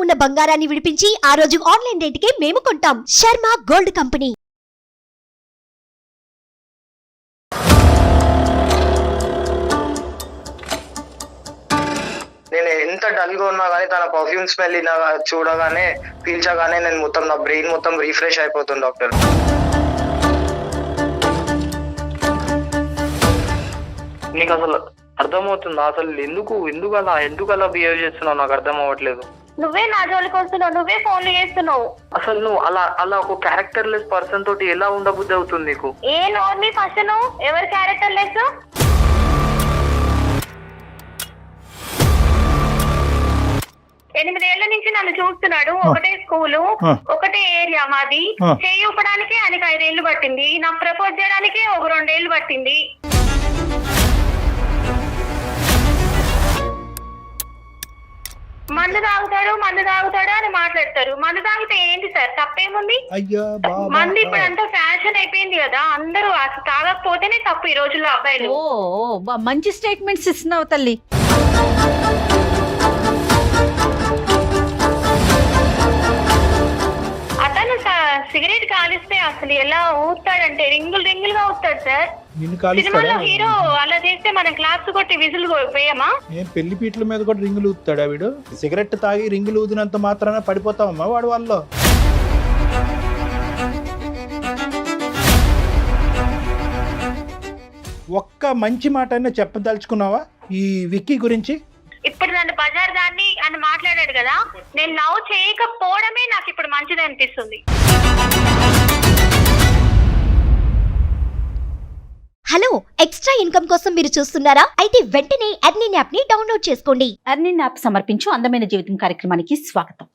ఉన్న బంగారాన్ని విడిపించి ఆ రోజు ఆన్లైన్ రేటుకే మేము కొంటాం. Sharma gold company. నేను ఎంత డల్ గా ఉన్నా కానీ తన పర్ఫ్యూమ్ స్మెల్ చూడగానే పీల్చగానే నేను మొత్తం నా బ్రెయిన్ మొత్తం రీఫ్రెష్ అయిపోతుంది డాక్టర్. నీకు అసలు అర్థమవుతుందా అసలు ఎందుకు అలా బిహేవ్ చేస్తున్నావు? నాకు అర్థం అవ్వట్లేదు. నువ్వే నా జోలికి వస్తున్నావు, నువ్వే ఫోన్లు చేస్తున్నావు. అసలు నువ్వు అలా ఒక క్యారెక్టర్ లెస్ పర్సన్ తోటి ఎలా ఉండబుద్ధి అవుతుంది నీకు? ఏ నోర్ని ఫస్ట్ నువ్వు ఎవరి క్యారెక్టర్ లెస్? 8 ఏళ్ల నుంచి నన్ను చూస్తున్నాడు. ఒకటే స్కూలు, ఒకటే ఏరియా మాది. చేయి ఊపడానికి ఆయనకి 5 ఏళ్ళు పట్టింది. నాకు ప్రపోజ్ చేయడానికి ఒక 2 ఏళ్ళు పట్టింది. మందు తాగుతాడు అని మాట్లాడతారు. మందు తాగితే ఏంటి సార్, తప్పేముంది? మందు ఇప్పుడు అంతా ఫ్యాషన్ అయిపోయింది కదా, అందరూ అసలు తాగకపోతేనే తప్పు ఈ రోజుల్లో అబ్బాయిలు. మంచి స్టేట్మెంట్స్ ఇస్తున్నావు తల్లి. అతను సిగరెట్ కాలిస్తే అసలు ఎలా ఊస్తాడంటే రింగులుగా ఊస్తాడు సార్. సినిమాలో హీరో అలా చేస్తే మనం క్లాప్స్ కొట్టి విజిల్ వేయమా? పెళ్లి పీటల మీద కూడా రింగులు ఊతాడా వీడు? సిగరెట్ తాగి రింగులు ఊదినంత మాత్రాన పడిపోతావమ్మా వాడు వాళ్ళు. ఒక్క మంచి మాట అయినా చెప్పదలుచుకున్నావా ఈ విక్కీ గురించి? ఇప్పుడు నన్ను బజార్ దాన్ని అని మాట్లాడాడు కదా, నేను లవ్ చేయకపోవడమే నాకు ఇప్పుడు మంచిది అనిపిస్తుంది. హలో, ఎక్స్ట్రా ఇన్కమ్ కోసం మీరు చూస్తున్నారా? అయితే వెంటనే ఎర్నింగ్ యాప్ ని డౌన్లోడ్ చేసుకోండి. ఎర్నింగ్ యాప్ సమర్పించు అందమైన జీవితం కార్యక్రమానికి స్వాగతం.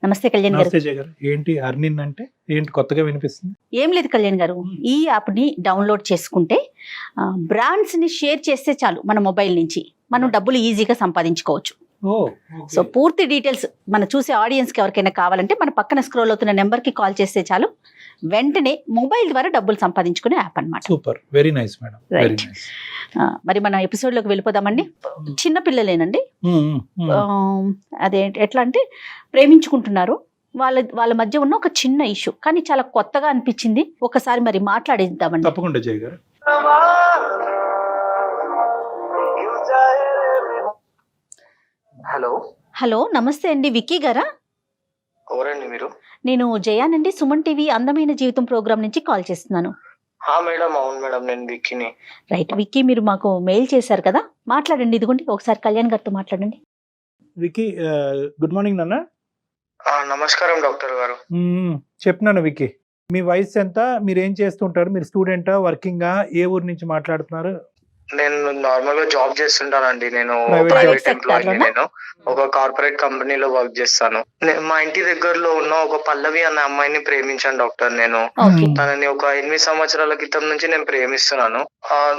నమస్తే కళ్యాణ్ గారు. ఏంటి అర్నిన్ అంటే ఏంటి కొత్తగా వినిపిస్తుంది? ఏం లేదు కళ్యాణ్ గారు, ఈ యాప్ ని డౌన్లోడ్ చేసుకుంటే బ్రాండ్స్ ని షేర్ చేస్తే చాలు మన మొబైల్ నుంచి మనం డబ్బులు ఈజీగా సంపాదించుకోవచ్చు. సో పూర్తి డీటెయిల్స్ మన చూసే ఆడియన్స్ కి ఎవరికైనా కావాలంటే మన పక్కన స్క్రోల్ అవుతున్న నెంబర్ కి కాల్ చేస్తే చాలు, వెంటనే మొబైల్ ద్వారా డబ్బులు సంపాదించుకునే యాప్ అన్నమాట. Super, very nice madam. Right. మరి మన ఎపిసోడ్ లోకి వెళ్ళిపోదామండి. చిన్న పిల్లలేనండి, అదే ఎట్లా అంటే ప్రేమించుకుంటున్నారు, వాళ్ళ మధ్య ఉన్న ఒక చిన్న ఇష్యూ, కానీ చాలా కొత్తగా అనిపించింది. ఒకసారి మరి మాట్లాడేద్దామండి. తప్పకుండా జయ గారు. హలో, నమస్తే అండి, విక్కీ గారా? ఎవరండి మీరు? నేను జయానండి, సుమన్ టీవీ అందమైన జీవితం ప్రోగ్రామ్ నుంచి కాల్ చేస్తున్నాను. మేడం, అవును మేడం, నేను విక్కీని. రైట్ విక్కీ, మీరు మాకు మెయిల్ చేశారు కదా, మాట్లాడండి. ఇదిగోండి, ఒకసారి కళ్యాణ్ గారితో మాట్లాడండి. విక్కీ, గుడ్ మార్నింగ్ నాన్న. నమస్కారం డాక్టర్ గారు. చెప్పినాను విక్కీ, మీ వయసు ఎంత, మీరు ఏం చేస్తుంటారు, మీరు స్టూడెంటా, వర్కింగా, ఏ ఊరు నుంచి మాట్లాడుతున్నారు? నేను నార్మల్ గా జాబ్ చేస్తుంటానండి. నేను ప్రైవేట్ ఎంప్లాయీ. నేను ఒక కార్పొరేట్ కంపెనీలో వర్క్ చేస్తాను. మా ఇంటి దగ్గరలో ఉన్న ఒక పల్లవి అనే అమ్మాయిని ప్రేమించాను డాక్టర్. నేను తనని ఒక 8 సంవత్సరాల క్రితం నుంచి నేను ప్రేమిస్తున్నాను.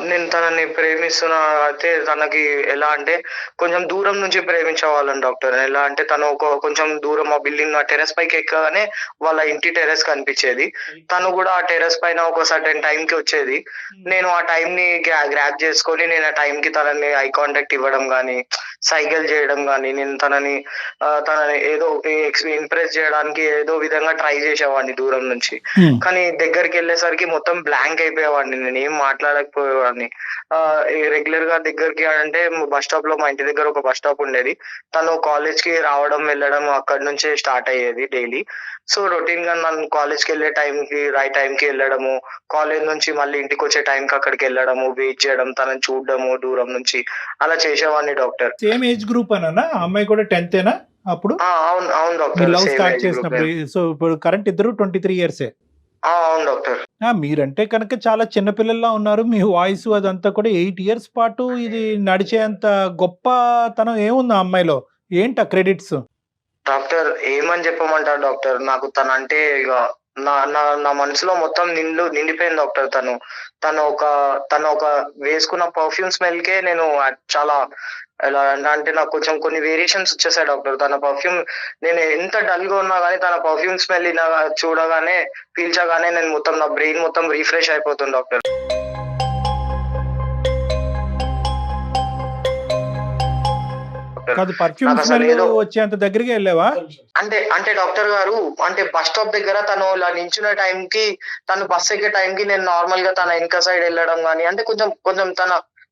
నేను తనని ప్రేమిస్తున్నా అయితే తనకి ఎలా అంటే కొంచెం దూరం నుంచి ప్రేమించేవాళ్ళని డాక్టర్. ఎలా అంటే తను కొంచెం దూరం ఆ బిల్డింగ్ టెర్రస్ పైకి ఎక్కగానే వాళ్ళ ఇంటి టెర్రస్ కనిపించేది. తను కూడా ఆ టెర్రస్ పైన ఒక సర్టెన్ టైం కి వచ్చేది. నేను ఆ టైం ని గ్రాప్ చేసుకొని నేను ఆ టైం కి తనని ఐ కాంటాక్ట్ ఇవ్వడం గానీ, సైకిల్ చేయడం గానీ, నేను తనని ఏదో ఇంప్రెస్ చేయడానికి ఏదో విధంగా ట్రై చేసేవాడిని దూరం నుంచి. కానీ దగ్గరికి వెళ్ళేసరికి మొత్తం బ్లాంక్ అయిపోయేవాడిని, నేను ఏం మాట్లాడకపోయేవాడిని. రెగ్యులర్ గా దగ్గరికి అంటే బస్ స్టాప్ లో, మా ఇంటి దగ్గర ఒక బస్ స్టాప్ ఉండేది. తను కాలేజ్ కి రావడం వెళ్ళడం అక్కడి నుంచే స్టార్ట్ అయ్యేది డైలీ. సో రొటీన్ గా నన్ను కాలేజ్ కి వెళ్ళే టైంకి రైట్ టైం కి వెళ్ళడము, కాలేజ్ నుంచి మళ్ళీ ఇంటికి వచ్చే టైంకి అక్కడికి వెళ్ళడము, వెయిట్ చేయడం, తనని చూడడము దూరం నుంచి, అలా చేసేవాడిని డాక్టర్. సేమ్ ఏజ్ గ్రూప్ అన్నా? అమ్మాయి కూడా 10th అప్పుడు? అవును డాక్టర్. లవ్ స్టార్ట్ చేసినప్పుడు. సో ఇప్పుడు కరెంట్ ఇద్దరు 23 years. అవును డాక్టర్. మీరంటే కనుక చాలా చిన్నపిల్లల్లా ఉన్నారు. మీ వాయిస్ అదంతా కూడా 8 years పాటు ఇది నడిచేంత గొప్పతనం ఏముంది ఆ అమ్మాయిలో? ఏంటి ఆ క్రెడిట్స్? డాక్టర్ ఏమని చెప్పమంటారు డాక్టర్, నాకు తనంటే ఇక నా మనసులో మొత్తం నిండిపోయింది డాక్టర్. తను ఒక వేసుకున్న పర్ఫ్యూమ్ స్మెల్ కే నేను చాలా ఎలా అంటే నాకు కొంచెం కొన్ని వేరియేషన్స్ వచ్చేసాయి డాక్టర్. తన పర్ఫ్యూమ్, నేను ఎంత డల్ గా ఉన్నా కానీ తన పర్ఫ్యూమ్ స్మెల్ చూడగానే పీల్చగానే నేను మొత్తం నా బ్రెయిన్ మొత్తం రీఫ్రెష్ అయిపోతుంది డాక్టర్. డాక్టర్. కాదు, పర్ఫ్యూమ్ నాకు అసలు స్మెల్ ఏదో వచ్చేంత దగ్గరికి వెళ్ళావా? అంటే డాక్టర్ గారు, అంటే బస్ స్టాప్ దగ్గర తను ఇలా నించున్న టైంకి, తను బస్ ఎక్కే టైంకి నేను నార్మల్ గా తన వెనక సైడ్ వెళ్ళడం గానీ, అంటే కొంచెం కొంచెం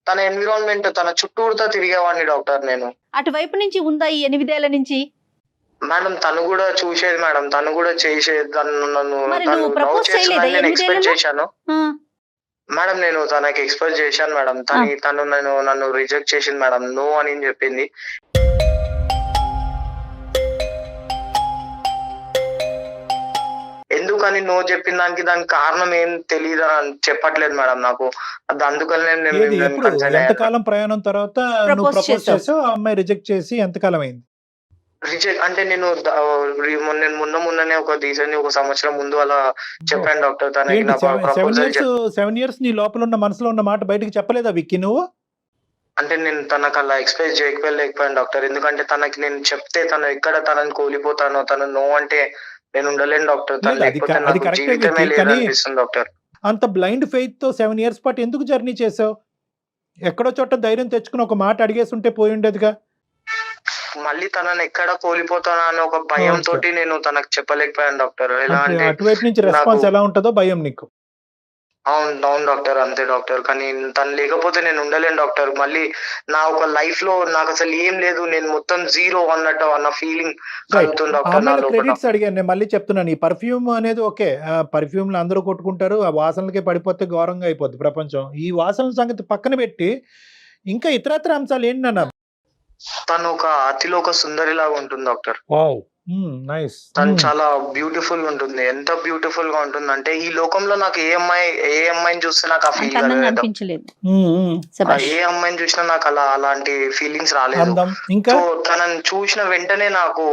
తన ఎన్విరాన్మెంట్, తన చుట్టూరుతో తిరిగేవాడిని డాక్టర్ నేను. అటువైపు నుంచి ఉందా ఈ 8 ఏళ్ల నుంచి? మేడం తను కూడా చూసేది మేడం, తను కూడా చేసేది. నన్ను మరి తను నువ్వు లవ్ ప్రపోజ్ చేయలేదా చేస్తుందని నేను 8 ఎక్స్పెక్ట్ ఏళ్లలో? చేశాను ఆ, మేడం. నేను తనకి ఎక్స్పెక్ట్ చేశాను మేడం. తను నన్ను రిజెక్ట్ చేసింది మేడం, నో అని చెప్పింది. ఎందుకని నో చెప్పిన దానికి కారణం ఏం తెలియదు అని చెప్పట్లేదు మేడం నాకు. అది అందుకని నేను ఏది, నేను ఎప్పుడు, concern అయ్యాను. ఎంతకాలం ప్రయాణం తర్వాత నువ్వు Propose ప్రపోజ్ చేసావు. చేసావు, ఆ అమ్మాయి రిజెక్ట్ చేసి ఎంతకాలం అయింది? రిజెక్ట్ అంటే నేను మొన్ననే ఒక రీసెంట్లీ ఒక సంవత్సరం ముందు అలా చెప్పాను డాక్టర్ తనకి ఏంటి నా ప్రపోజల్. 7 ఇయర్స్ నీ లోపల ఉన్న మనసులో ఉన్న మాట బయటకి చెప్పలేదా విక్కీ నువ్వు? అంటే నేను తనకు అలా ఎక్స్ప్రెస్ చేయకపోలేకపోయాను డాక్టర్. ఎందుకంటే తనకి నేను చెప్తే తను ఎక్కడ తనని కోల్పోతానో, తను నో అంటే నేను ఉండలేను డాక్టర్. తను లేదు, అది లేకపోతే అది నాకు కరెక్టే జీవితమే విక్కీ, కానీ లేదనిపిస్తుంది డాక్టర్. అంత బ్లైండ్ ఫెయిత్ తో 7 ఇయర్స్ పాటు ఎందుకు జర్నీ చేసావు? ఎక్కడో చోట ధైర్యం తెచ్చుకుని ఒక మాట అడిగేసి ఉంటే పోయి ఉండేదిగా. మళ్ళీ తనని ఎక్కడ కోల్పోతానా అని ఒక భయం తోటి నేను తనకు చెప్పలేకపోయాను డాక్టర్. ఎలా అంటే అంటే అటువైపు నుంచి రెస్పాన్స్ నాకు- ఎలా ఉంటుందో భయం నీకు. అవును డాక్టర్, అంతే డాక్టర్. కానీ తను లేకపోతే నేను ఉండలేను డాక్టర్. మళ్ళీ నా ఒక లైఫ్ లో నాకు అసలు ఏం లేదు, నేను మొత్తం జీరో అన్నట్టు అన్న ఫీలింగ్ కలుగుతుంది డాక్టర్ నా ఆమె లోపల. క్రెడిట్స్ అడిగాను నేను, మళ్ళీ చెప్తున్నాను, ఈ పర్ఫ్యూమ్ అనేది ఓకే, పర్ఫ్యూమ్లు అందరూ కొట్టుకుంటారు, ఆ వాసనలకే పడిపోతే ఘోరంగా అయిపోద్ది ప్రపంచం. ఈ వాసనల సంగతి పక్కన పెట్టి ఇంకా ఇతరత్ర అంశాలు ఏంటి నాన్న? తను ఒక అతిలో ఒక సుందరి లాగా ఉంటుంది డాక్టర్. Wow, nice. తను చాలా బ్యూటిఫుల్ గా ఉంటుంది. ఎంత బ్యూటిఫుల్ గా ఉంటుంది అంటే ఈ లోకంలో నాకు ఏ అమ్మాయిని చూస్తే నాకు ఆ అంత ఫీల్ అందంగా కలగదు. అనిపించలేదు. శభాష్. ఏ అమ్మాయిని చూసినా నాకు అలాంటి ఫీలింగ్స్ రాలేదు. అందం ఇంకా సో తనని చూసిన వెంటనే నాకు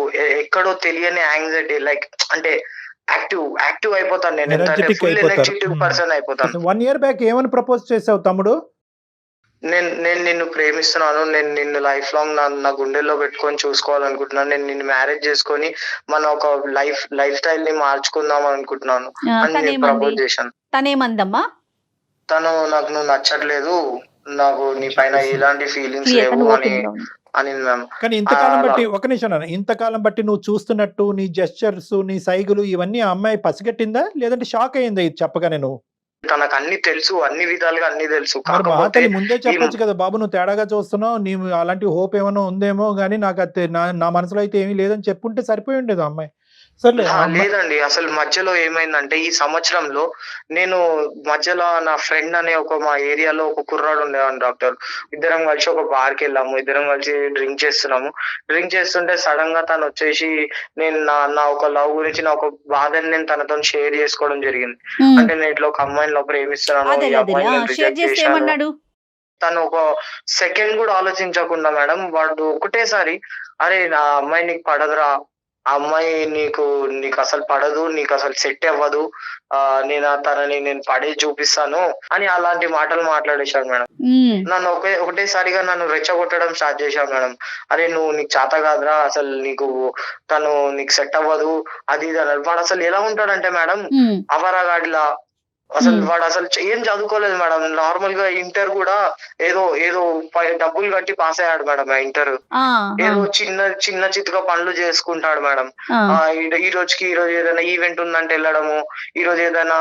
ఎక్కడో తెలియని యాంగ్జైటీ, లైక్ అంటే యాక్టివ్ అయిపోతాను నేను. Energetic ఫుల్ అయిపోతారు. ఎనర్జెటిక్ పర్సన్ అయిపోతాను. 1 ఇయర్ బ్యాక్ ఏమని ప్రపోజ్ చేసావు తమ్ముడు? నేను నిన్ను ప్రేమిస్తున్నాను, నేను నిన్ను లైఫ్ లాంగ్ నా గుండెల్లో పెట్టుకొని చూసుకోవాలనుకుంటున్నాను, నేను నిన్ను మ్యారేజ్ చేసుకొని మన ఒక లైఫ్ స్టైల్ ని మార్చుకుందాం అనుకుంటున్నాను అని నేను ప్రపోజ్ చేశాను. తనేమందమ్మా? నాకు నువ్వు నచ్చట్లేదు, నాకు నీ పైన ఎలాంటి ఫీలింగ్స్ క్లియర్ లేవు ఓపెన్ గా ఉంది. అని మ్యామ్. కానీ ఇంతకాలం బట్టి, ఒక నిమిషం నాన్న, ఇంతకాలం బట్టి నువ్వు చూస్తున్నట్టు నీ జెస్చర్స్, నీ సైగులు ఇవన్నీ ఆ అమ్మాయి పసిగట్టిందా, లేదంటే షాక్ అయ్యిందా ఇది చెప్పగానే నువ్వు? తనకు అన్ని తెలుసు, అన్ని విధాలుగా అన్ని తెలుసు. మరి కాకపోతే మహాతల్లి ముందే చెప్పొచ్చు కదా, బాబు నువ్వు తేడాగా చూస్తున్నావు, నీవు అలాంటి హోప్ ఏమైనా ఉందేమో గానీ నాకు అది నా మనసులో అయితే ఏమీ లేదని చెప్పుంటే సరిపోయి ఉండేది ఆ అమ్మాయి. సర్లే, లేదండి, అసలు మధ్యలో ఏమైందంటే ఈ సంవత్సరంలో నేను మధ్యలో నా ఫ్రెండ్ అనే మా ఏరియాలో ఒక కుర్రాడు ఉండేవాడు డాక్టర్. ఇద్దరం కలిసి ఒక బార్ కి వెళ్ళాము, ఇద్దరం కలిసి డ్రింక్ చేస్తున్నాము. డ్రింక్ చేస్తుంటే సడన్ గా తను వచ్చేసి నేను నా ఒక లవ్ గురించి, నా ఒక బాధని నేను తనతో షేర్ చేసుకోవడం జరిగింది. అంటే నేను ఇట్లా ఒక అమ్మాయిని ప్రేమిస్తున్నాను, ఈ అమ్మాయిని నేను షేర్ రిజెక్ట్ చేస్తే చేశాను. ఏమన్నాడు? తను ఒక సెకండ్ కూడా ఆలోచించకుండా మేడం వాడు ఒకటేసారి, అరే నా అమ్మాయి నీకు పడదురా, ఆ అమ్మాయి నీకు అసలు పడదు, నీకు అసలు సెట్ అవ్వదు, తనని నేను పడే చూపిస్తాను అని అలాంటి మాటలు మాట్లాడేశాడు మేడం. నన్ను ఒకటేసారిగా నన్ను రెచ్చగొట్టడం స్టార్ట్ చేశాడు మేడం. అరే నీకు చేత కాదురా, అసలు నీకు సెట్ అవ్వదు, అది ఇది అన్నాడు. వాడు అసలు ఎలా ఉంటాడంటే మేడం, అవరగాడిలా. అసలు వాడు అసలు ఏం చదువుకోలేదు మేడం. నార్మల్ గా ఇంటర్ కూడా ఏదో డబ్బులు కట్టి పాస్ అయ్యాడు మేడం. ఇంటర్ ఏదో చిన్న చిత్తుగా పనులు చేసుకుంటాడు మేడం. ఈ రోజు ఏదైనా ఈవెంట్ ఉందంటే వెళ్ళడము, ఈ రోజు ఏదైనా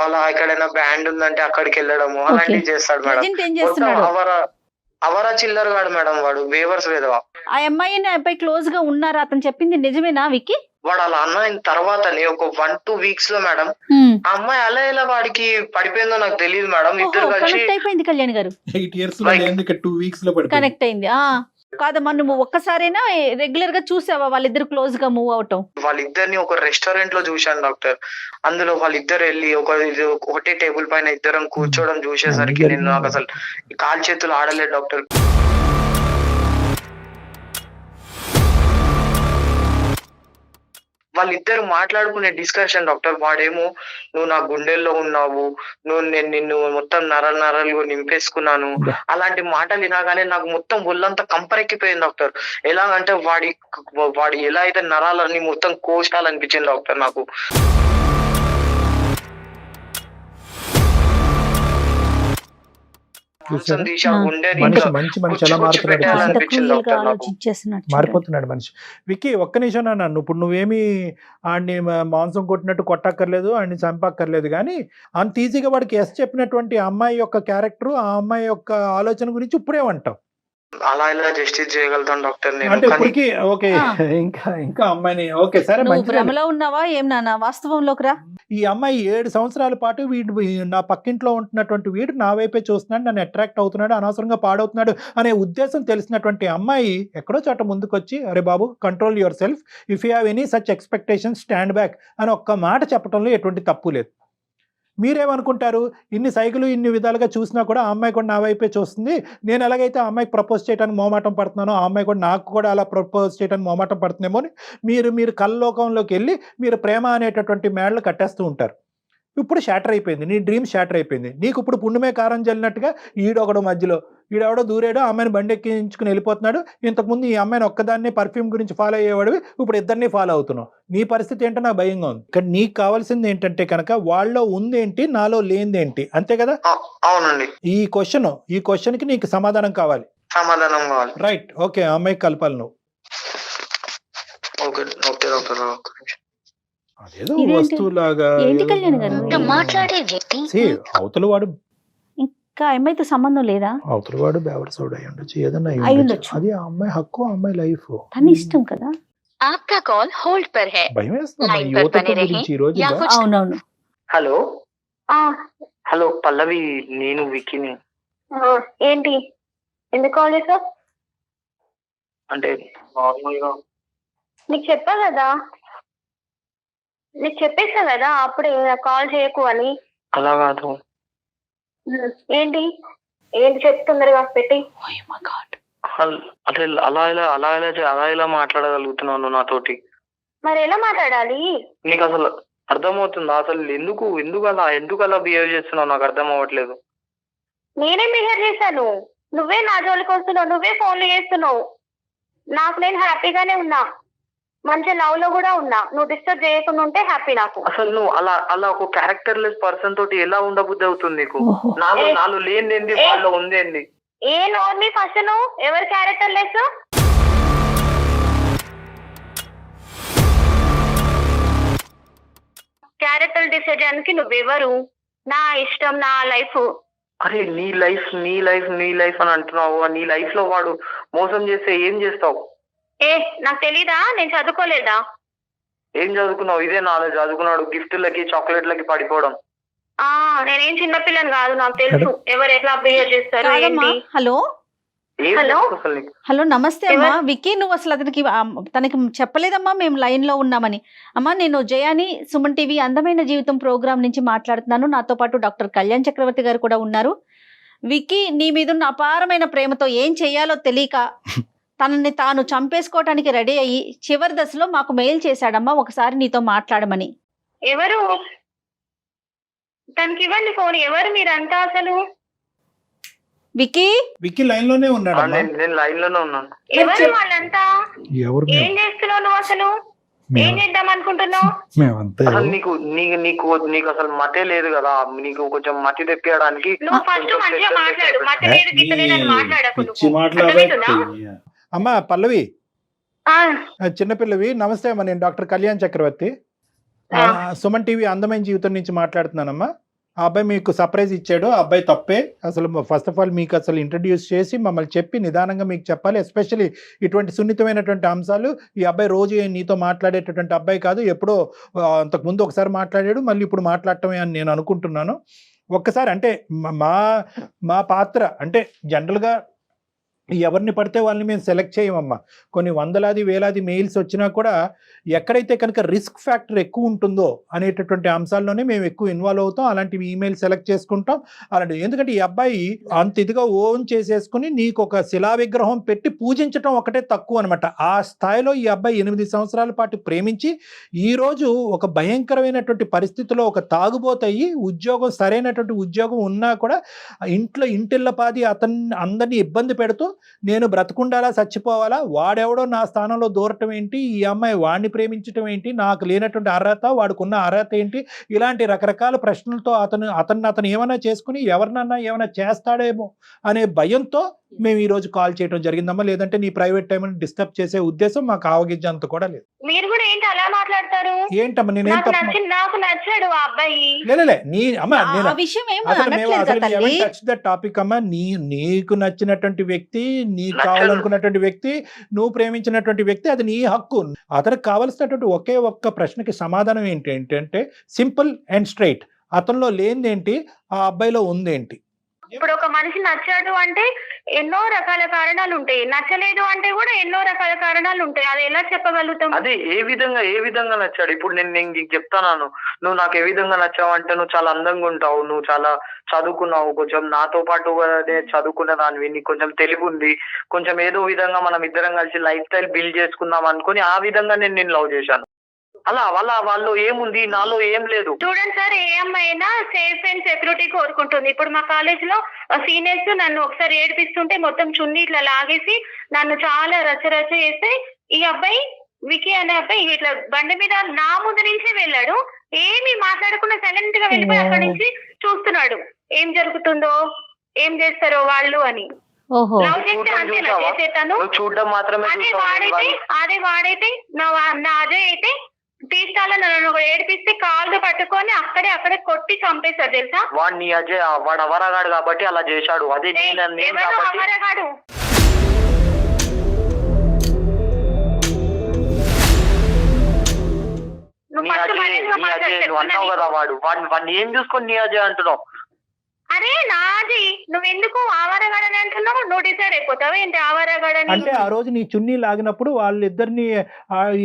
అలా ఎక్కడైనా బ్యాండ్ ఉందంటే అక్కడికి వెళ్ళడము, అలాంటివి చేస్తాడు మేడం. అవరా చిల్లర గాడు మేడం, వాడు వేవర్స్ వేదవా. ఆ అమ్మాయి అబ్బాయి క్లోజ్ గా ఉన్నారా? అతను చెప్పింది నిజమేనా విక్కీ? వాడు అలా అన్న తర్వాతనే ఒక 1-2 వీక్స్ లో మేడం ఆ అమ్మాయి అలా ఎలా వాడికి పడిపోయిందో నాకు తెలియదు మేడం. ఇద్దరు కలిసి కనెక్ట్ అయిపోయింది కళ్యాణ్ గారు. 8 ఇయర్స్ లో 2 వీక్స్ లో పడిపోయింది. కనెక్ట్ అయింది. కాదమ్మా, నువ్వు ఒక్కసారైనా రెగ్యులర్ గా చూసావా వాళ్ళిద్దరు క్లోజ్ గా మూవ్ అవటం? వాళ్ళిద్దరిని ఒక రెస్టారెంట్ లో చూశాను డాక్టర్. అందులో వాళ్ళిద్దరు వెళ్ళి ఒకటే టేబుల్ పైన ఇద్దరం కూర్చోవడం చూసేసరికి నాకు అసలు కాలు చేతులు ఆడలేదు డాక్టర్. వాళ్ళిద్దరు మాట్లాడుకునే డిస్కషన్ డాక్టర్. వాడేమో నువ్వు నా గుండెల్లో ఉన్నావు, నేను నిన్ను మొత్తం నరాలు నింపేసుకున్నాను, అలాంటి మాటలు వినగానే నాకు మొత్తం ఒళ్ళంతా కంపరెక్కిపోయింది డాక్టర్. ఎలాగంటే వాడి ఎలా అయితే నరాలన్నీ మొత్తం కోశాలనిపించింది డాక్టర్ నాకు. మాంసం తీసి ఆ గుండెని మనిషి ఇంకా మంచి మనిషి కుచ్చి ఎలా కుచ్చి మారుతున్నాడు అంత చూసారా? పెట్టాలనిపించింది క్రూయల్ గా డాక్టర్ నాకు. ఆలోచించేస్తున్నట్టు మారిపోతున్నాడు మనిషి. విక్కీ ఒక్క నిమిషం నన్ను ఇప్పుడు నువ్వేమి ఆడిని మాంసం కొట్టినట్టు కొట్టక్కర్లేదు, ఆడిని చంపక్కర్లేదు, కానీ అంత ఈజీగా వాడికి ఎస్ చెప్పినటువంటి ఆ అమ్మాయి యొక్క క్యారెక్టర్, ఆ అమ్మాయి యొక్క ఆలోచన గురించి ఇప్పుడే అంటాం. అలా ఇలా జస్టిస్ చేయగలుగుతాను డాక్టర్ నేను. అంటే కానీ ఇప్పటికి ఓకే, ఆ. ఇంకా అమ్మాయిని ఓకే సరే నువ్వు మంచిదే. భ్రమలో ఉన్నావా ఏం నాన్న, వాస్తవంలోకి రా. ఈ అమ్మాయి 7 సంవత్సరాల పాటు నా పక్కింట్లో ఉంటున్నటువంటి వీడు నా వైపే చూస్తున్నాడు, నన్ను అట్రాక్ట్ అవుతున్నాడు, అనవసరంగా పాడవుతున్నాడు అనే ఉద్దేశం తెలిసినటువంటి అమ్మాయి ఎక్కడో చోట ముందుకొచ్చి అరే బాబు control your self, if you have any such expectation stand back అని ఒక్క మాట చెప్పడంలో ఎటువంటి తప్పు లేదు. మీరేమనుకుంటారు, ఇన్ని సైకిల్ ఇన్ని విధాలుగా చూసినా కూడా ఆ అమ్మాయి కూడా నా వైపే చూస్తుంది, నేను ఎలాగైతే ఆ అమ్మాయికి ప్రపోజ్ చేయడానికి మొహమాటం పడుతున్నానో ఆ అమ్మాయి కూడా నాకు కూడా అలా ప్రపోజ్ చేయడానికి మొహమాటం పడుతుందేమో అని మీరు కళ్ళలోకంలోకి వెళ్ళి మీరు ప్రేమ అనేటటువంటి మేడలు కట్టేస్తూ ఉంటారు. ఇప్పుడు షాటర్ అయిపోయింది, నీ డ్రీమ్ షాటర్ అయిపోయింది. నీకు ఇప్పుడు పుండుమే కారం జల్లినట్టుగా ఈడొకడు మధ్యలో ఈడెవడో దూరాడో అమ్మాయిని బండి ఎక్కించుకుని వెళ్ళిపోతున్నాడు. ఇంతకుముందు ఈ అమ్మాయిని ఒక్కదాన్ని పర్ఫ్యూమ్ గురించి ఫాలో అయ్యేవాడివి, ఇప్పుడు ఇద్దరిని ఫాలో అవుతున్నావు. నీ పరిస్థితి ఏంటో నాకు భయంగా ఉంది. కానీ నీకు కావాల్సింది ఏంటంటే కనుక వాళ్ళలో ఉందేంటి, నాలో లేనిదేంటి, అంతే కదా? అవునండి. ఈ క్వశ్చన్కి నీకు సమాధానం కావాలి. సమాధానం కావాలి. రైట్, ఓకే, ఆ అమ్మాయికి కలపాలి నువ్వు. Okay okay doctor. అదేదో ఇదేంటి? వస్తువులాగా ఏంటి కళ్యాణ్ గారు? మాట్లాడే వ్యక్తి అవతల వాడు ఇంకా అమ్మాయితో సంబంధం లేదా? బేవర్ సోడా అయి ఉండొచ్చు, ఏదన్నా అయి అయి ఉండొచ్చు. ఉండొచ్చు. అది ఆ అమ్మాయి హక్కు, ఆ అమ్మాయి లైఫ్. తన ఇష్టం కదా. आपका कॉल होल्ड पर है. భయం వేస్తుంది Line पर యువతత్వం बने रहे గురించి ఈ రోజు. या कुछ అవునవును. హలో హలో పల్లవి, నేను విక్కీని. ఏంటి, ఎందుకు కాల్ చేసావు? అంటే నార్మల్ గా నీకు చెప్పా కదా, నీకు చెప్పేసా కదా అప్పుడే కాల్ చేయకు అని. అలా కాదు. ఏంటి ఏంటి చెప్తుందరుగా పెట్టి. అదే అలా ఇలా మాట్లాడగలుగుతున్నాను నాతోటి. మరి ఎలా మాట్లాడాలి? నీకు అసలు అర్థమవుతుందా? అసలు ఎందుకు అలా బిహేవ్ చేస్తున్నావు నాకు అర్థం అవ్వట్లేదు. నేనేం బిహేవ్ చేశాను? నువ్వే నా జోలికి వస్తున్నావు, నువ్వే ఫోన్లు చేస్తున్నావు. నాకు నేను హ్యాపీగానే ఉన్నా, మంచి లవ్ లో కూడా ఉన్నా. నువ్వు డిస్టర్బ్ చేయకుండా ఉంటే హ్యాపీ నాకు. అసలు నువ్వు అలా ఒక క్యారెక్టర్ లెస్ పర్సన్ తోటి ఎలా ఉండబుద్ధి అవుతుంది నీకు? నాలో లేనిదేంది, వాళ్ళలో ఉందేంది? ఏ నోర్ని ఫస్ట్ నువ్వు ఎవరి క్యారెక్టర్ లెస్? క్యారెక్టర్ డిసైడ్ చేయడానికి నువ్వెవరు? నా ఇష్టం, నా లైఫ్. అరే నీ లైఫ్ అని అంటున్నావు. నీ లైఫ్ లో వాడు మోసం చేస్తే ఏం చేస్తావు? నాకు తెలీదా? నేను చదువుకోలేదా? ఏం చదువుకున్నావు? ఇదే నాలెడ్జ్. చదువుకున్నాడు గిఫ్ట్లకి చాక్లెట్లకి పడిపోవడం. నేనేం చిన్నపిల్లని కాదు, నాకు తెలుసు ఎవరు ఎట్లా బిహేవ్ చేస్తారు కాదమ్మా. ఏంటి. హలో ఏం హలో? తెలుసు అసలు నీకు? హలో నమస్తే అమ్మా. విక్కీ, నువ్వు అసలు తనకి చెప్పలేదమ్మా మేము లైన్ లో ఉన్నామని. అమ్మా, నేను జయాని, సుమన్ టీవీ అందమైన జీవితం ప్రోగ్రామ్ నుంచి మాట్లాడుతున్నాను. నాతో పాటు డాక్టర్ కళ్యాణ్ చక్రవర్తి గారు కూడా ఉన్నారు. విక్కీ నీ మీద ఉన్న అపారమైన ప్రేమతో ఏం చెయ్యాలో తెలియక తనని తాను చంపేసుకోవటానికి రెడీ అయ్యి చివరి దశలో మాకు మెయిల్ చేశాడమ్మా, ఒకసారి నీతో మాట్లాడమని. ఎవరు? తనకి ఇవ్వండి ఫోన్. ఎవరు మీరంతా అసలు? విక్కీ లైన్ లోనే ఉన్నాడు. నేను లైన్ లోనే ఉన్నాను. ఎవరు వాళ్ళంతా? ఎవరు ఏం చేస్తున్నావు నువ్వు అసలు? ఏం చేద్దాం అనుకుంటున్నావు? అసలు నీకు అసలు మతే లేదు కదా. నీకు కొంచెం మతి తెప్పియడానికి నువ్వు ఫస్ట్ మంచిగా మాట్లాడు. మత లేదు గీత లేదని మాట్లాడకు నువ్వు. అర్థమవుతుందా? అమ్మా పల్లవి, చిన్నపిల్లవి, నమస్తే అమ్మా. నేను డాక్టర్ కళ్యాణ్ చక్రవర్తి, సుమన్ టీవీ అందమైన జీవితం నుంచి మాట్లాడుతున్నానమ్మా. ఆ అబ్బాయి మీకు సర్ప్రైజ్ ఇచ్చాడు. ఆ అబ్బాయి తప్పే. అసలు ఫస్ట్ ఆఫ్ ఆల్ మీకు అసలు ఇంట్రడ్యూస్ చేసి మమ్మల్ని చెప్పి నిదానంగా మీకు చెప్పాలి. ఎస్పెషల్లీ ఇటువంటి సున్నితమైనటువంటి అంశాలు. ఈ అబ్బాయి రోజు నీతో మాట్లాడేటటువంటి అబ్బాయి కాదు. ఎప్పుడో అంతకుముందు ఒకసారి మాట్లాడాడు, మళ్ళీ ఇప్పుడు మాట్లాడటమే అని నేను అనుకుంటున్నాను. ఒక్కసారి అంటే మా పాత్ర అంటే జనరల్గా ఎవరిని పడితే వాళ్ళని మేము సెలెక్ట్ చేయమమ్మా. కొన్ని వందలాది వేలాది మెయిల్స్ వచ్చినా కూడా ఎక్కడైతే కనుక రిస్క్ ఫ్యాక్టర్ ఎక్కువ ఉంటుందో అనేటటువంటి అంశాల్లోనే మేము ఎక్కువ ఇన్వాల్వ్ అవుతాం. అలాంటివి ఈమెయిల్ సెలెక్ట్ చేసుకుంటాం. అలాంటివి ఎందుకంటే ఈ అబ్బాయి అంత ఇదిగా ఓన్ చేసేసుకుని నీకు ఒక శిలా విగ్రహం పెట్టి పూజించడం ఒకటే తక్కువ అనమాట. ఆ స్థాయిలో ఈ అబ్బాయి 8 సంవత్సరాల పాటు ప్రేమించి ఈరోజు ఒక భయంకరమైనటువంటి పరిస్థితిలో ఒక తాగుబోతయ్యి సరైనటువంటి ఉద్యోగం ఉన్నా కూడా ఇంటిల్లపాది అందరినీ ఇబ్బంది పెడుతూ నేను బ్రతుకుండాలా చచ్చిపోవాలా, వాడెవడో నా స్థానంలో దూరటం ఏంటి, ఈ అమ్మాయి వాడిని ప్రేమించటం ఏంటి, నాకు లేనటువంటి అర్హత వాడుకున్న అర్హత ఏంటి, ఇలాంటి రకరకాల ప్రశ్నలతో అతను ఏమైనా చేసుకుని ఎవరినన్నా ఏమైనా చేస్తాడేమో అనే భయంతో మేము ఈ రోజు కాల్ చేయడం జరిగిందమ్మా. లేదంటే నీ ప్రైవేట్ టైం డిస్టర్బ్ చేసే ఉద్దేశం మాకు ఆవగించేంత కూడా లేదు. మీరు కూడా ఏంటి అలా మాట్లాడతారు? ఏంటమ్మా నేనేం నాకు నచ్చాడు ఆ అబ్బాయి. లేలే నీ అమ్మా ఆ విషయం ఏం అనట్లేదు తల్లి. టచ్ ద టాపిక్ అమ్మా. నీకు నచ్చినటువంటి వ్యక్తి, నీకు కావాలనుకున్నటువంటి వ్యక్తి, నువ్వు ప్రేమించినటువంటి వ్యక్తి, అది నీ హక్కు. అతనికి కావలసినటువంటి ఒకే ఒక్క ప్రశ్నకి సమాధానం ఏంటంటే సింపుల్ అండ్ స్ట్రైట్. అతనిలో లేనిదేంటి, ఆ అబ్బాయిలో ఉందేంటి? ఇప్పుడు ఒక మనిషి నచ్చాడు అంటే ఎన్నో రకాల కారణాలు ఉంటాయి, నచ్చలేదు అంటే కూడా ఎన్నో రకాల కారణాలు ఉంటాయి. అది ఎలా చెప్పగలుగుతాం? అదే ఏ విధంగా నచ్చాడు? ఇప్పుడు నేను నీకు చెప్తాను, నువ్వు నాకు ఏ విధంగా నచ్చావు అంటే నువ్వు చాలా అందంగా ఉంటావు, నువ్వు చాలా చదువుకున్నావు, కొంచెం నాతో పాటు చదువుకున్న దానివి, నీకు కొంచెం తెలివి ఉంది, కొంచెం ఏదో విధంగా మనం ఇద్దరం కలిసి లైఫ్ స్టైల్ బిల్డ్ చేసుకుందాం అనుకుని ఆ విధంగా నేను లవ్ చేశాను. అలా వాళ్ళు ఏముంది, నాలో ఏం లేదు. చూడండి సార్, ఏ అమ్మాయి అయినా సేఫ్ అండ్ సెక్యూరిటీ కోరుకుంటుంది. ఇప్పుడు మా కాలేజ్ లో సీనియర్స్ నన్ను ఒకసారి ఏడిపిస్తుంటే మొత్తం చున్నీ ఇట్లా లాగేసి నన్ను చాలా రచ్చ చేస్తే ఈ అబ్బాయి వికీ అనే అబ్బాయి ఇట్లా బండి మీద నా ముందు నుంచి వెళ్ళాడు. ఏమి మాట్లాడకుండా సైలెంట్ గా వెళ్ళిపోయి అక్కడి నుంచి చూస్తున్నాడు ఏం జరుగుతుందో, ఏం చేస్తారో వాళ్ళు అని. లవ్ చేస్తే అంతేనా చేసేతాను? చూడడం మాత్రమే. అదే వాడైతే నా అజయ్ అయితే తీస్తాలో నన్ను ఏడిపిస్తే కాళ్ళు పట్టుకొని అక్కడే కొట్టి చంపేశాడు తెలుసా? వాడిని అజయ్ వాడు అవరగాడు కాబట్టి అలా చేశాడు. అదే అవరగాడు. నువ్వు అన్నావు కదా వాడిని ఏం చూసుకొని నీ అజయ్ అంటున్నావు? అరే నాది, నువ్వెందుకు ఆవారగాడని అంటున్నావు? నువ్వు డిసైడ్ అయిపోతావా ఏంటి ఆవారగాడని? అంటే ఆ రోజు నీ చున్నీ లాగినప్పుడు వాళ్ళిద్దరిని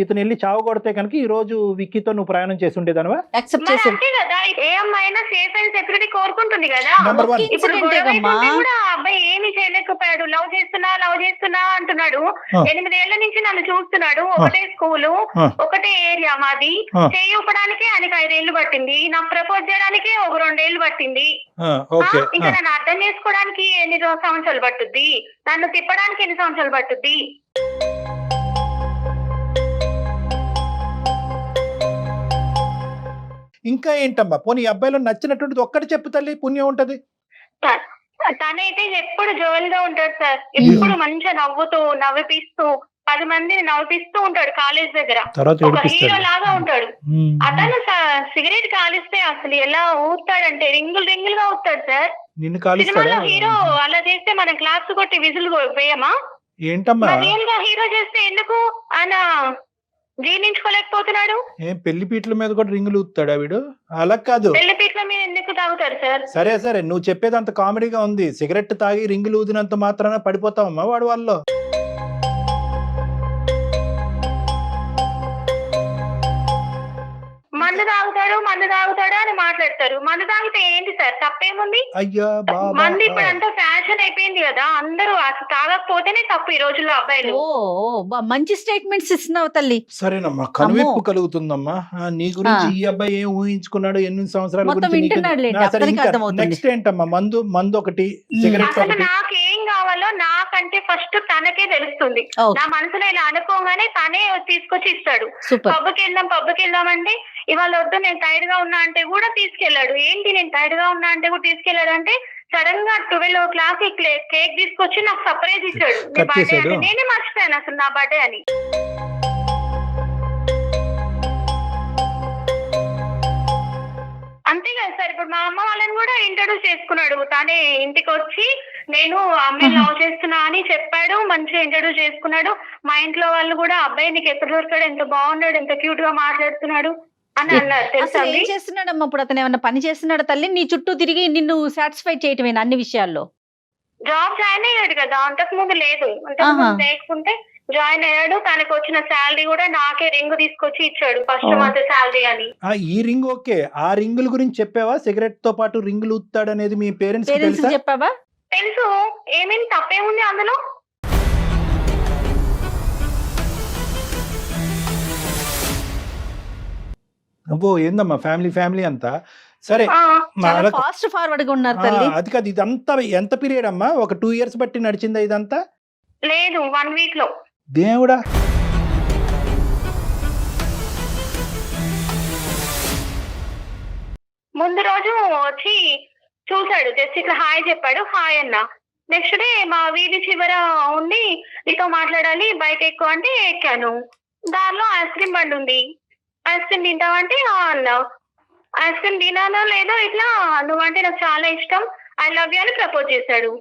ఇతను వెళ్ళి చావగొడితే కనుక ఈ రోజు విక్కీతో నువ్వు ప్రయాణం చేసి ఉండేదానివా? అంతే కదా, ఏ అమ్మాయి అయినా సేఫ్ అండ్ సెక్యూరిటీ కోరుకుంటుంది కదా. ఇప్పుడు కూడా ఆ అబ్బాయి ఏమి చేయలేకపోయాడు. లవ్ చేస్తున్నా అంటున్నాడు. 8 ఏళ్ల నుంచి నన్ను చూస్తున్నాడు. ఒకటే స్కూలు, ఒకటే ఏరియా మాది. చేయి ఊపడానికి ఆయనకి 5 ఏళ్లు పట్టింది. నాకు ప్రపోజ్ చేయడానికి ఒక 2 ఏళ్లు పట్టింది. ఇంకా నన్ను అర్థం చేసుకోవడానికి ఎన్ని సంవత్సరాలు పట్టుద్ది, నన్ను తిప్పడానికి ఎన్ని సంవత్సరాలు పట్టుద్ది? ఇంకా ఏంటమ్మా, పోనీ అబ్బాయిలో నచ్చినటువంటిది ఒక్కటి చెప్పు తల్లి, పుణ్యం ఉంటది. తనైతే ఎప్పుడు జోల్గా ఉంటాడు సార్. ఎప్పుడు మంచిగా నవ్విపిస్తూ 10 మందిని నవ్విపిస్తూ ఉంటాడు. కాలేజ్ దగ్గర ఒక హీరో లాగా ఉంటాడు. అతను సిగరెట్ కాలిస్తే అసలు ఎలా ఊతాడంటే రింగులుగా ఊతాడు సార్. సినిమాలో హీరో అలా చేస్తే మనం క్లాస్ కొట్టి విజులు వేయమా? ఏంటమ్మా రియల్ గా హీరో చేస్తే ఎందుకు ఆయన జీర్ణించుకోలేకపోతున్నాడు? పెళ్లి పీటల మీద కూడా రింగులు ఊతాడా వీడు? అలా కాదు, పెళ్లి పీటల మీద ఎందుకు తాగుతారు సార్? సరే నువ్వు చెప్పేది అంత కామెడీగా ఉంది. సిగరెట్ తాగి రింగులు ఊదినంత మాత్రాన పడిపోతావమ్మా వాడు వాళ్ళు. మందు తాగుతాడు అని మాట్లాడతారు. మందు తాగితే ఏంటి సార్, తప్పేముంది? అయ్యా మందు ఇప్పుడు అంతా ఫ్యాషన్ అయిపోయింది కదా, అందరూ అసలు తాగకపోతేనే తప్పు ఈ రోజుల్లో అబ్బాయిలు. మంచి స్టేట్మెంట్స్ ఇస్తున్నావు తల్లి. సరేనమ్మా, కనువిప్పు కలుగుతుందమ్మా. నీ గురించి ఈ అబ్బాయి ఏం ఊహించుకున్నాడు, 8 సంవత్సరాల గురించి. నెక్స్ట్ ఏంటమ్మా, మందు ఒకటి, సిగరెట్ ఒకటి. నాకేం కావాలో నాకంటే ఫస్ట్ తనకే తెలుస్తుంది. నా మనసులో ఇలా అనుకోగానే తనే తీసుకొచ్చి ఇస్తాడు. పబ్కి వెళ్దాం అంటే ఇవాళ వద్దు నేను టైర్డ్ గా ఉన్నా అంటే కూడా తీసుకెళ్లాడు. ఏంటి నేను టైర్డ్ గా ఉన్నా అంటే కూడా తీసుకెళ్లాడు అంటే సడన్ గా 12 o'clock కేక్ తీసుకొచ్చి నాకు సర్ప్రైజ్ ఇచ్చాడు. నీ బర్త్డే అని నేనే మర్చిపోయాను అసలు నా బర్త్డే అని. అంతే కదా సార్. ఇప్పుడు మా అమ్మ వాళ్ళని కూడా ఇంట్రడ్యూస్ చేసుకున్నాడు. తానే ఇంటికి వచ్చి నేను అమ్మాయిని లవ్ చేస్తున్నా అని చెప్పాడు. మంచిగా ఇంట్రడ్యూస్ చేసుకున్నాడు. మా ఇంట్లో వాళ్ళు కూడా అబ్బాయి నీకు ఎక్కడ దొరికాడు, ఎంత బాగున్నాడు, ఎంత క్యూట్ గా మాట్లాడుతున్నాడు అని అన్నారు. తెలుసా ఏం చేస్తున్నాడమ్మా ఇప్పుడు అతను? ఏమన్నా పని చేస్తున్నాడు తల్లి? నీ చుట్టూ తిరిగి నిన్ను సాటిస్ఫై చేయటమేనా అన్ని విషయాల్లో? జాబ్ జాయిన్ అయ్యాడు కదా, అంతకు ముందు లేదు. లేకుంటే జాయిన్ అయ్యాడు. తనకు వచ్చిన శాలరీ కూడా నాకే రింగ్ తీసుకొచ్చి ఇచ్చాడు, ఫస్ట్ మంత్ శాలరీ అని. ఈ రింగ్ ఓకే, ఆ రింగుల గురించి చెప్పావా? సిగరెట్ తో పాటు రింగులు ఊతాడు అనేది మీ పేరెంట్స్ చెప్పావా? తెలుసు. ఏమేమి తప్పేముంది అందులో? అబ్బో ఏందమ్మా ఫ్యామిలీ అంతా. సరే ఫాస్ట్ ఫార్వర్డ్ గా ఉన్నారు తల్లి. అది కాదు, ఇదంతా ఎంత పీరియడ్ అమ్మా? ఒక 2 years బట్టి నడిచిందా ఇదంతా? లేదు 1 వీక్ లో. దేవుడా. ముందు రోజు వచ్చి చూసాడు, జస్ట్ ఇట్లా హాయ్ చెప్పాడు, హాయ్ అన్న. నెక్స్ట్ డే మా వీధి చివర ఉండి నీతో మాట్లాడాలి బైక్ ఎక్కువ అంటే ఎక్కాను. దారిలో ఐస్ క్రీమ్ బండి ఉంది, ఐస్ క్రీమ్ తింటావంటే అన్నా. ఐస్ క్రీమ్ తినానో లేదో ఇట్లా నువ్వంటే నాకు చాలా ఇష్టం, ఐ లవ్ యూ అని ప్రపోజ్ చేశాడు.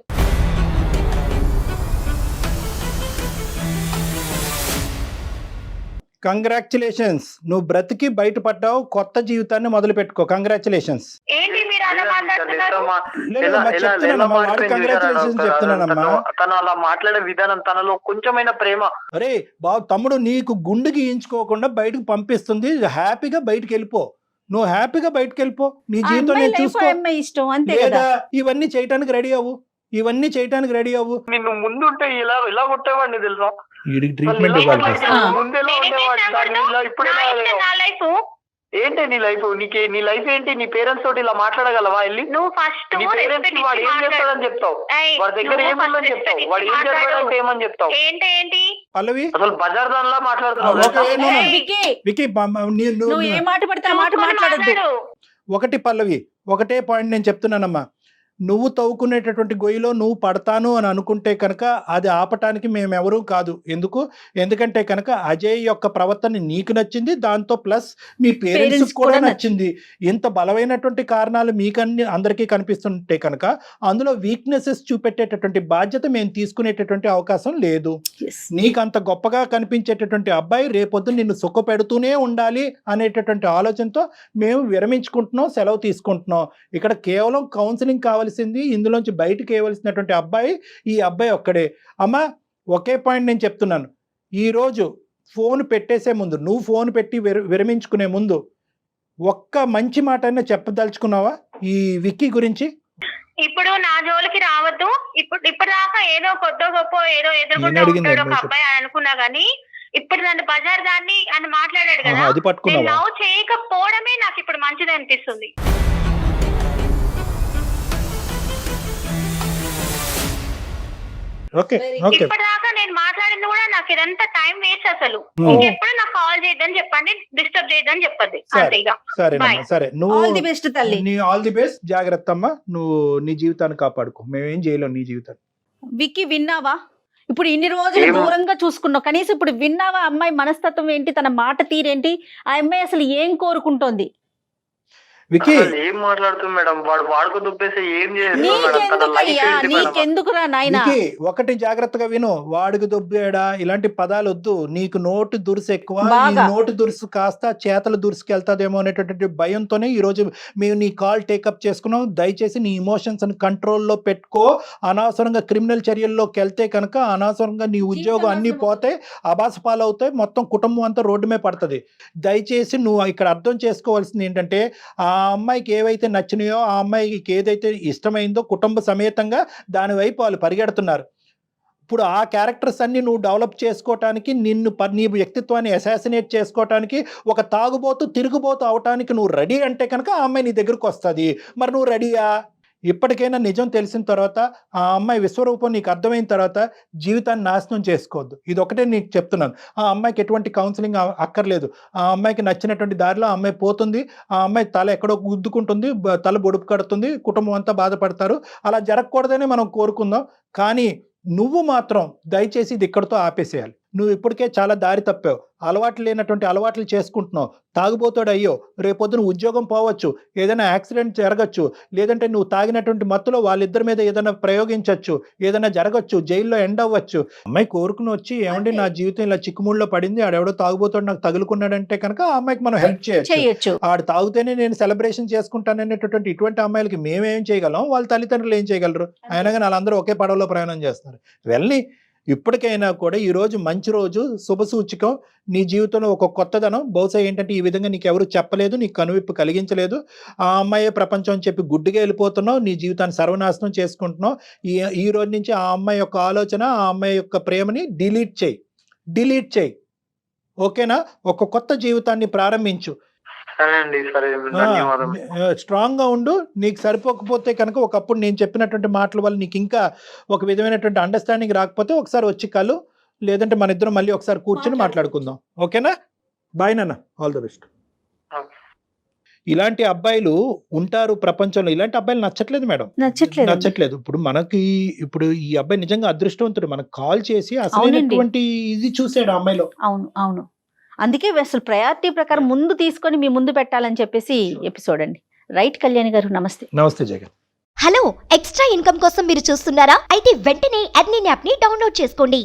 కంగ్రాచులేషన్స్, నువ్వు బ్రతికి బయటపడ్డావు, కొత్త జీవితాన్ని మొదలు పెట్టుకో. కంగ్రాచులేషన్స్. ఏంటి మీరు అలా మాట్లాడుతున్నారు? చెప్తున్నానమ్మా. తను అలా మాట్లాడే విధానం, తనలో కొంచెమైనా ప్రేమ. అరే బాబు, తమ్ముడు నీకు గుండు గీయించుకోకుండా బయటకు పంపిస్తుంది, హ్యాపీగా బయటకు వెళ్ళిపో. నువ్వు హ్యాపీగా బయటకు వెళ్ళిపో, నీ జీవితం నేను చూసుకో. ఇష్టం అంతే లేదా కదా. ఇవన్నీ చేయటానికి రెడీ అవ్వు, ఇవన్నీ చేయటానికి రెడీ అవ్వు. నిన్ను ముందుంటే ఇలా కొట్టేవాడిని తెలుసా? వీడికి ట్రీట్మెంట్ ఇవ్వాలి. ముందెలా ఉండేవాడు, ఇప్పుడు నా లైఫ్ ఏంటి నీ లైఫ్? నీ లైఫ్ ఏంటి? నీ పేరెంట్స్ తోటి ఇలా మాట్లాడగలవా? వెళ్ళి నువ్వు ఫస్ట్ నీ పేరెంట్స్ వాడు ఏం చేస్తాడని చెప్తావు, వాడి దగ్గర ఏముందని చెప్తావు, వాడు ఏం చేస్తాడంటే ఏమని చెప్తావు? ఏంటి పల్లవి అసలు బజార్ దానిలా మాట్లాడుతున్నావు. వికీ, నువ్వు ఏ మాట పడితే ఆ మాట మాట్లాడద్దు. ఒకటి పల్లవి, ఒకటే పాయింట్ నేను చెప్తున్నానమ్మా. నువ్వు తవ్వుకునేటటువంటి గొయ్యిలో నువ్వు పడతాను అని అనుకుంటే కనుక అది ఆపటానికి మేమెవరూ కాదు. ఎందుకంటే కనుక అజయ్ యొక్క ప్రవర్తన నీకు నచ్చింది, దాంతో ప్లస్ మీ పేరెంట్స్ కూడా నచ్చింది. ఇంత బలమైనటువంటి కారణాలు అందరికీ కనిపిస్తుంటే కనుక అందులో వీక్నెసెస్ చూపెట్టేటటువంటి బాధ్యత మేము తీసుకునేటటువంటి అవకాశం లేదు. నీకు అంత గొప్పగా కనిపించేటటువంటి అబ్బాయి రేపొద్దు నిన్ను సుఖ పెడుతూనే ఉండాలి అనేటటువంటి ఆలోచనతో మేము విరమించుకుంటున్నాం, సెలవు తీసుకుంటున్నాం. ఇక్కడ కేవలం కౌన్సిలింగ్ కావాలి, ఇందులోంచి బయటకు వేయవలసినటువంటి అబ్బాయి ఈ అబ్బాయి ఒక్కడే. అమ్మా, ఒకే పాయింట్ నేను చెప్తున్నాను. ఈరోజు ఫోన్ పెట్టేసే ముందు, నువ్వు ఫోన్ పెట్టి విరమించుకునే ముందు ఒక్క మంచి మాట అయినా చెప్పదలుచుకున్నావా ఈ విక్కీ గురించి? ఇప్పుడు నా జోలికి రావద్దు. ఇప్పుడు దాకా ఏదో కొత్త గొప్ప ఏదో ఎదుర్కొంటూ ఉంటాడు ఒక అబ్బాయి అని అనుకున్నా గానీ, ఇప్పుడు నన్ను బజార్ దాన్ని అని మాట్లాడాడు కదా, అది పట్టుకున్నావా? లవ్ చేయకపోవడమే నాకు ఇప్పుడు మంచిది అనిపిస్తుంది. ఇప్పటిదాకా నేను మాట్లాడింది కూడా నాకు ఇదంతా టైం వేస్ట్. అసలు ఇంకెప్పుడు నాకు కాల్ చేయొద్దని చెప్పండి, డిస్టర్బ్ చేయొద్దని చెప్పండి. సరే, నువ్వు ఆల్ ది బెస్ట్ తల్లి. ఆల్ ది బెస్ట్, జాగ్రత్త అమ్మా. నువ్వు నీ జీవితాన్ని కాపాడుకో, మేమేం చేయలేం నీ జీవితాన్ని. విక్కీ, విన్నావా? ఇప్పుడు ఇన్ని రోజులు దూరంగా చూసుకున్నావు, కనీసం ఇప్పుడు విన్నావా అమ్మాయి మనస్తత్వం ఏంటి, తన మాట తీరేంటి, ఆ అమ్మాయి అసలు ఏం కోరుకుంటోంది? విక్కీ ఏం మాట్లాడుతుంది మేడం? వాడుకు దుబ్బేసి ఏం నీకెందుకురా నాయనా? ఒకటి జాగ్రత్తగా విను, వాడికి దుబ్బేడా ఇలాంటి పదాలు వద్దు. నీకు నోటు దురుసు ఎక్కువ, నోటు దురుసు కాస్త చేతలు దురుసుకెళ్తాదేమో అనేటటువంటి భయంతోనే ఈ రోజు మేము నీ కాల్ టేకప్ చేసుకున్నాం. దయచేసి నీ ఇమోషన్స్ ని కంట్రోల్లో పెట్టుకో. అనవసరంగా క్రిమినల్ చర్యల్లోకి వెళ్తే కనుక అనవసరంగా నీ ఉద్యోగం అన్ని పోతాయి, అబాస పాలవుతాయి, మొత్తం కుటుంబం అంతా రోడ్డు మీద పడుతుంది. దయచేసి నువ్వు ఇక్కడ అర్థం చేసుకోవాల్సింది ఏంటంటే, ఆ అమ్మాయికి ఏవైతే నచ్చినాయో, ఆ అమ్మాయికి ఏదైతే ఇష్టమైందో కుటుంబ సమేతంగా దాని వైపు వాళ్ళు పరిగెడుతున్నారు. ఇప్పుడు ఆ క్యారెక్టర్స్ అన్ని నువ్వు డెవలప్ చేసుకోవటానికి, నీ వ్యక్తిత్వాన్ని అసాసినేట్ చేసుకోవటానికి, ఒక తాగుబోతు తిరుగుబోతు అవటానికి నువ్వు రెడీ అంటే కనుక ఆ అమ్మాయి నీ దగ్గరకు వస్తుంది. మరి నువ్వు రెడీయా? ఇప్పటికైనా నిజం తెలిసిన తర్వాత, ఆ అమ్మాయి విశ్వరూపం నీకు అర్థమైన తర్వాత జీవితాన్ని నాశనం చేసుకోవద్దు. ఇది ఒకటే నీకు చెప్తున్నాను. ఆ అమ్మాయికి ఎటువంటి కౌన్సిలింగ్ అక్కర్లేదు. ఆ అమ్మాయికి నచ్చినటువంటి దారిలో ఆ అమ్మాయి పోతుంది. ఆ అమ్మాయి తల ఎక్కడో గుద్దుకుంటుంది, తల బొడుపు కడుతుంది, కుటుంబం అంతా బాధపడతారు. అలా జరగకూడదని మనం కోరుకుందాం. కానీ నువ్వు మాత్రం దయచేసి ఇది ఇక్కడితో ఆపేసేయాలి. నువ్వు ఇప్పటికే చాలా దారి తప్పావు, అలవాట్లు లేనటువంటి అలవాట్లు చేసుకుంటున్నావు, తాగుబోతాడు అయ్యో, రేపొద్దున ఉద్యోగం పోవచ్చు, ఏదైనా యాక్సిడెంట్ జరగచ్చు, లేదంటే నువ్వు తాగినటువంటి మత్తులో వాళ్ళిద్దరి మీద ఏదైనా ప్రయోగించవచ్చు, ఏదైనా జరగచ్చు, జైల్లో ఎండ్ అవ్వచ్చు. అమ్మాయి కోరుకుని వచ్చి ఏమండి నా జీవితం ఇలా చిక్కుముళ్ళలో పడింది, ఆడెవడో తాగుబోతాడు నాకు తగులుకున్నాడంటే కనుక ఆ అమ్మాయికి మనం హెల్ప్ చేయొచ్చు. ఆడు తాగుతేనే నేను సెలబ్రేషన్ చేసుకుంటాననేటటువంటి ఇటువంటి అమ్మాయిలకి మేమేం చేయగలం, వాళ్ళ తల్లిదండ్రులు ఏం చేయగలరు? అయినా కానీ వాళ్ళందరూ ఒకే పడవలో ప్రయాణం చేస్తున్నారు. వెళ్ళి ఇప్పటికైనా కూడా ఈరోజు మంచి రోజు, శుభసూచకం. నీ జీవితంలో ఒక కొత్తదనం. బహుశా ఏంటంటే ఈ విధంగా నీకు ఎవరు చెప్పలేదు, నీకు కనువిప్పు కలిగించలేదు, ఆ అమ్మాయే ప్రపంచం అని చెప్పి గుడ్డిగా వెళ్ళిపోతున్నావు, నీ జీవితాన్ని సర్వనాశనం చేసుకుంటున్నావు. ఈ రోజు నుంచి ఆ అమ్మాయి యొక్క ఆలోచన, ఆ అమ్మాయి యొక్క ప్రేమని డిలీట్ చేయి. ఓకేనా? ఒక కొత్త జీవితాన్ని ప్రారంభించు. సరే అండి, సరే, ధన్యవాదాలు. స్ట్రాంగ్ గా ఉండు. నీకు సరిపోకపోతే కనుక ఒకప్పుడు నేను చెప్పినటువంటి మాటల వల్ల నీకు ఇంకా ఒక విధమైనటువంటి అండర్స్టాండింగ్ రాకపోతే ఒకసారి వచ్చి కలు, లేదంటే మన ఇద్దరం మళ్ళీ ఒకసారి కూర్చొని మాట్లాడుకుందాం. ఓకేనా? బాయ్ నాన్న, ఆల్ ద బెస్ట్. ఓకే. ఇలాంటి అబ్బాయిలు ఉంటారు ప్రపంచంలో. ఇలాంటి అబ్బాయిలు నచ్చట్లేదు మేడం, నచ్చట్లేదు. ఇప్పుడు మనకి ఇప్పుడు ఈ అబ్బాయి నిజంగా అదృష్టవంతుడు. మనకు కాల్ చేసి అసలైనటువంటి ఇది చూసాడు ఆ అమ్మాయిలో. అవును అవును, అందుకే అసలు ప్రయారిటీ ప్రకారం ముందు తీసుకొని మీ ముందు పెట్టాలని చెప్పేసి ఎపిసోడ్ అండి. రైట్ కళ్యాణి గారు, నమస్తే. నమస్తే జగన్. హలో, ఎక్స్ట్రా ఇన్కమ్ కోసం మీరు చూస్తున్నారా? అయితే వెంటనే ఎర్నింగ్ యాప్ ని డౌన్లోడ్ చేసుకోండి.